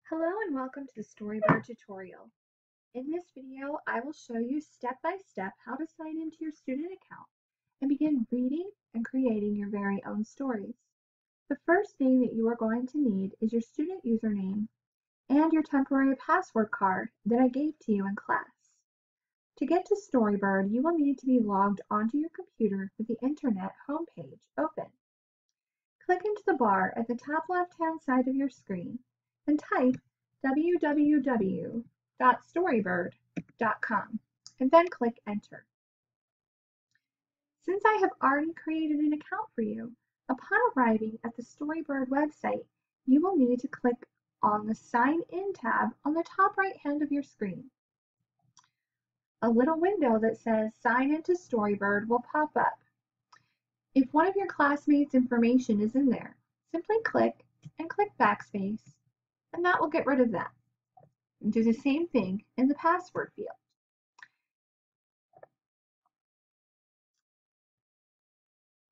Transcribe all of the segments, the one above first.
Hello and welcome to the Storybird tutorial. In this video, I will show you step by step how to sign into your student account and begin reading and creating your very own stories. The first thing that you are going to need is your student username and your temporary password card that I gave to you in class. To get to Storybird, you will need to be logged onto your computer with the internet homepage open. Click into the bar at the top left-hand side of your screen and type www.storybird.com and then click Enter. Since I have already created an account for you, upon arriving at the Storybird website, you will need to click on the Sign In tab on the top right hand of your screen. A little window that says Sign into Storybird will pop up. If one of your classmates' information is in there, simply click backspace, and that will get rid of that. And do the same thing in the password field.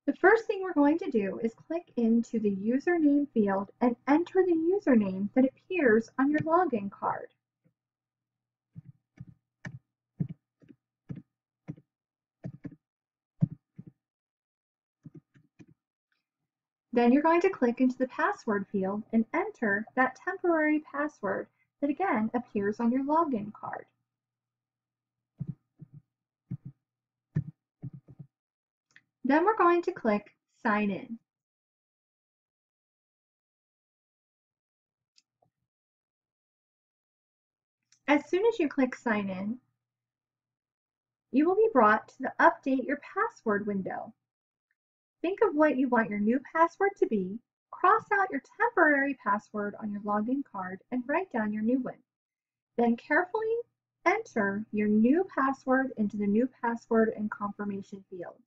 The first thing we're going to do is click into the username field and enter the username that appears on your login card. Then you're going to click into the password field and enter that temporary password that again appears on your login card. Then we're going to click Sign In. As soon as you click Sign In, you will be brought to the Update Your Password window. Think of what you want your new password to be, cross out your temporary password on your login card, and write down your new one. Then carefully enter your new password into the new password and confirmation fields.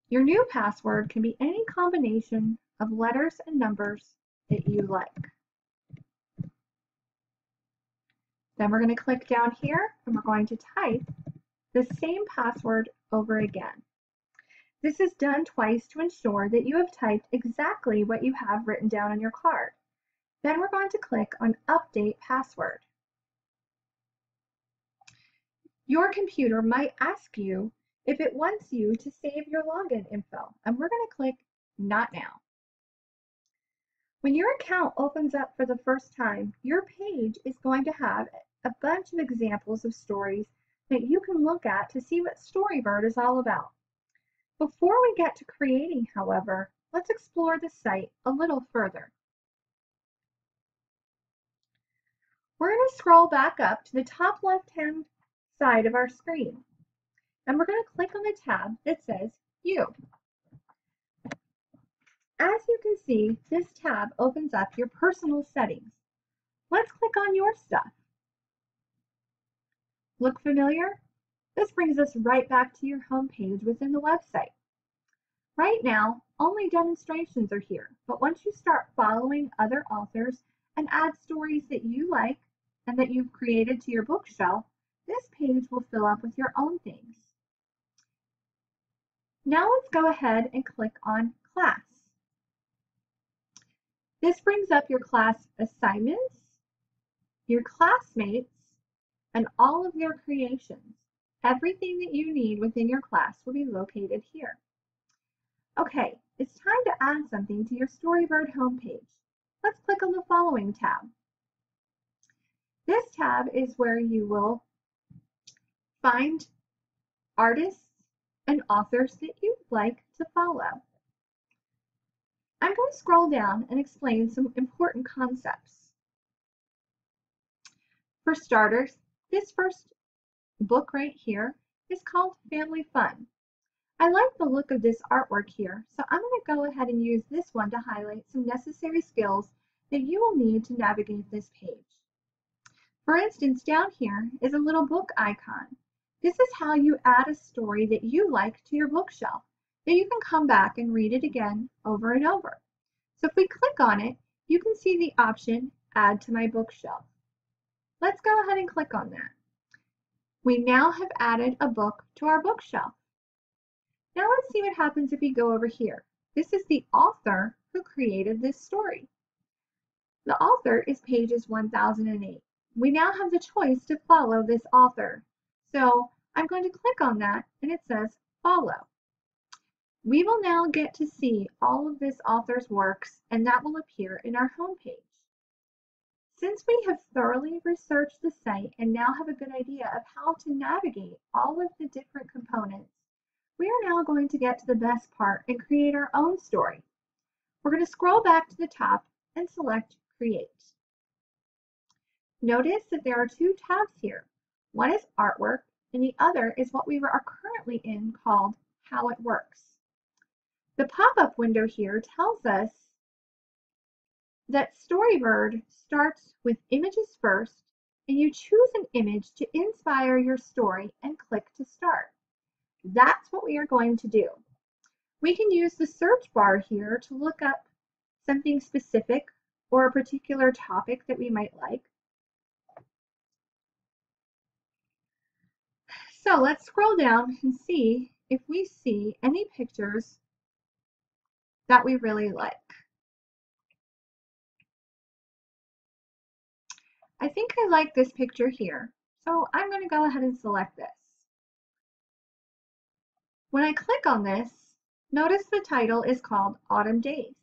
Your new password can be any combination of letters and numbers that you like. Then we're going to click down here and we're going to type the same password over again. This is done twice to ensure that you have typed exactly what you have written down on your card. Then we're going to click on Update Password. Your computer might ask you if it wants you to save your login info, and we're going to click Not Now. When your account opens up for the first time, your page is going to have a bunch of examples of stories that you can look at to see what Storybird is all about. Before we get to creating, however, let's explore the site a little further. We're going to scroll back up to the top left-hand side of our screen, and we're going to click on the tab that says You. As you can see, this tab opens up your personal settings. Let's click on Your Stuff. Look familiar? This brings us right back to your home page within the website. Right now, only demonstrations are here, but once you start following other authors and add stories that you like and that you've created to your bookshelf, this page will fill up with your own things. Now let's go ahead and click on Class. This brings up your class assignments, your classmates, and all of your creations. Everything that you need within your class will be located here. Okay, it's time to add something to your Storybird homepage. Let's click on the following tab. This tab is where you will find artists and authors that you'd like to follow. I'm going to scroll down and explain some important concepts. For starters, this first book right here is called Family Fun. I like the look of this artwork here, so I'm going to go ahead and use this one to highlight some necessary skills that you will need to navigate this page. For instance, down here is a little book icon. This is how you add a story that you like to your bookshelf, that you can come back and read it again over and over. So if we click on it, you can see the option Add to my bookshelf. Let's go ahead and click on that. We now have added a book to our bookshelf. Now let's see what happens if we go over here. This is the author who created this story. The author is pages 1008. We now have the choice to follow this author. So I'm going to click on that and it says follow. We will now get to see all of this author's works and that will appear in our homepage. Since we have thoroughly researched the site and now have a good idea of how to navigate all of the different components, we are now going to get to the best part and create our own story. We're going to scroll back to the top and select Create. Notice that there are two tabs here. One is Artwork and the other is what we are currently in called How It Works. The pop-up window here tells us that Storybird starts with images first, and you choose an image to inspire your story and click to start. That's what we are going to do. We can use the search bar here to look up something specific or a particular topic that we might like. So let's scroll down and see if we see any pictures that we really like. I think I like this picture here, so I'm going to go ahead and select this. When I click on this, notice the title is called Autumn Days.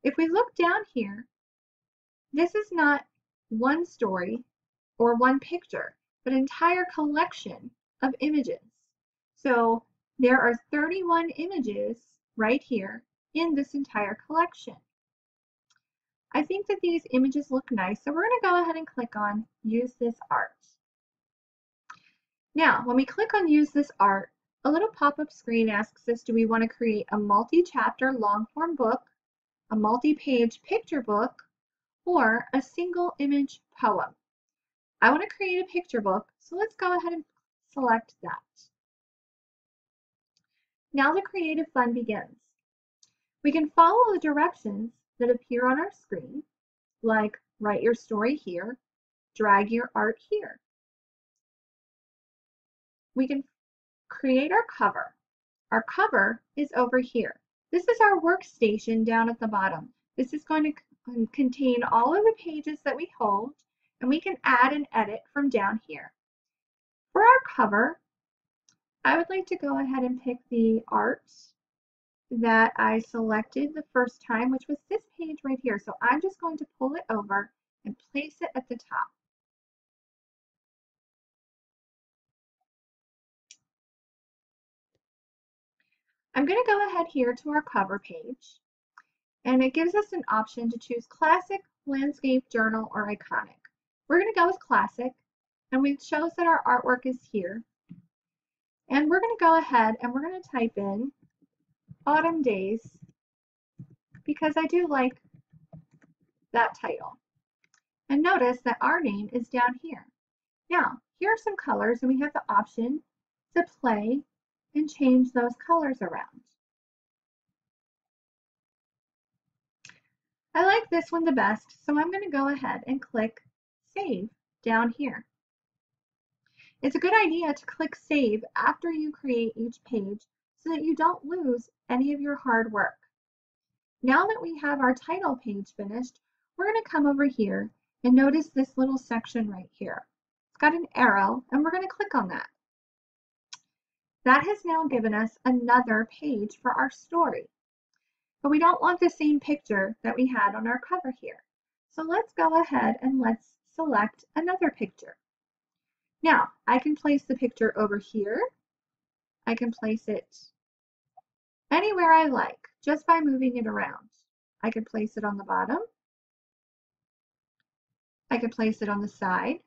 If we look down here, this is not one story or one picture, but an entire collection of images. So there are 31 images right here in this entire collection. I think that these images look nice, so we're going to go ahead and click on Use This Art. Now, when we click on Use This Art, a little pop-up screen asks us, do we want to create a multi-chapter long-form book, a multi-page picture book, or a single image poem? I want to create a picture book, so let's go ahead and select that. Now the creative fun begins. We can follow the directions that appear on our screen, like write your story here, drag your art here. We can create our cover. Our cover is over here. This is our workstation down at the bottom. This is going to contain all of the pages that we hold, and we can add and edit from down here. For our cover, I would like to go ahead and pick the art that I selected the first time, which was this page right here. So I'm just going to pull it over and place it at the top. I'm going to go ahead here to our cover page, and it gives us an option to choose classic, landscape, journal, or iconic. We're going to go with classic, and it shows that our artwork is here. And we're going to go ahead and we're going to type in Autumn Days because I do like that title. And notice that our name is down here. Now, here are some colors, and we have the option to play and change those colors around. I like this one the best, so I'm going to go ahead and click Save down here. It's a good idea to click Save after you create each page so that you don't lose any of your hard work. Now that we have our title page finished, we're going to come over here and notice this little section right here. It's got an arrow, and we're going to click on that. That has now given us another page for our story. But we don't want the same picture that we had on our cover here. So let's go ahead and let's select another picture. Now, I can place the picture over here. I can place it anywhere I like, just by moving it around. I can place it on the bottom. I can place it on the side.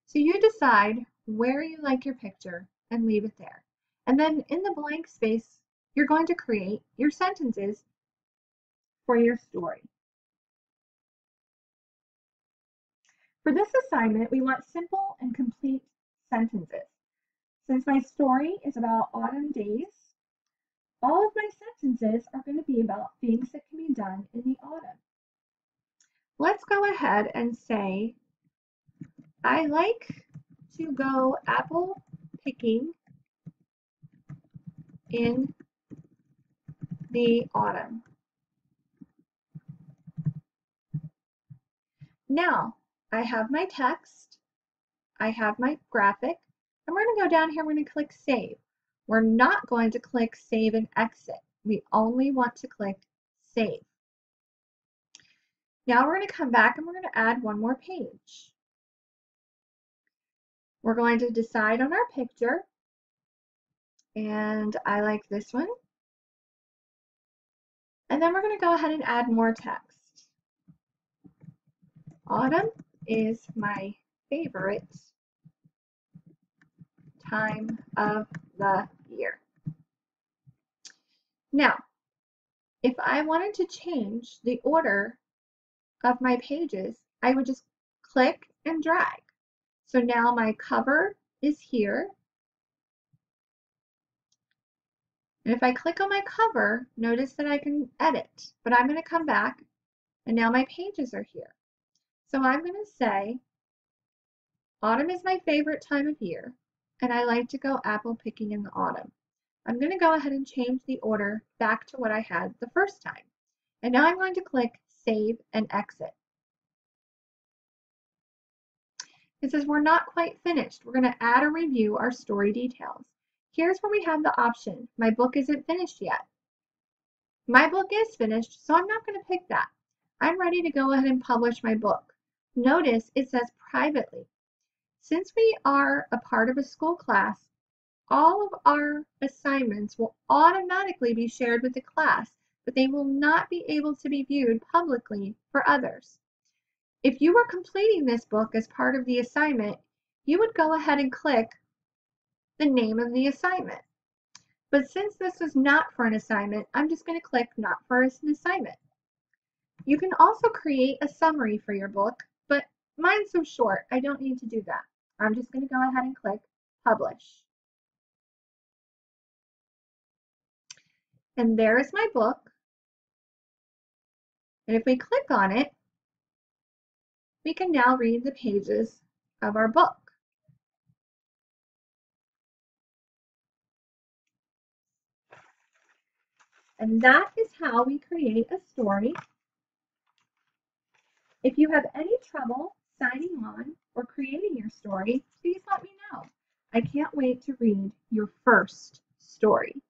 So you decide where you like your picture and leave it there. And then in the blank space, you're going to create your sentences for your story. For this assignment, we want simple and complete sentences. Since my story is about autumn days, all of my sentences are going to be about things that can be done in the autumn. Let's go ahead and say, I like to go apple picking in the autumn. Now, I have my text, I have my graphic, and we're going to go down here, we're going to click Save. We're not going to click Save and Exit. We only want to click Save. Now we're going to come back and we're going to add one more page. We're going to decide on our picture, and I like this one. And then we're going to go ahead and add more text. Autumn is my favorite time of the year. Now, if I wanted to change the order of my pages, I would just click and drag. So now my cover is here. And if I click on my cover, notice that I can edit, but I'm going to come back and now my pages are here. So I'm going to say, autumn is my favorite time of year, and I like to go apple picking in the autumn. I'm going to go ahead and change the order back to what I had the first time. And now I'm going to click Save and Exit. It says we're not quite finished. We're going to add or review our story details. Here's where we have the option, my book isn't finished yet. My book is finished, so I'm not going to pick that. I'm ready to go ahead and publish my book. Notice it says privately. Since we are a part of a school class, all of our assignments will automatically be shared with the class, but they will not be able to be viewed publicly for others. If you were completing this book as part of the assignment, you would go ahead and click the name of the assignment. But since this is not for an assignment, I'm just going to click Not for an Assignment. You can also create a summary for your book, but mine's so short, I don't need to do that. I'm just going to go ahead and click Publish. And there is my book. And if we click on it, we can now read the pages of our book. And that is how we create a story. If you have any trouble signing on or creating your story, please let me know. I can't wait to read your first story.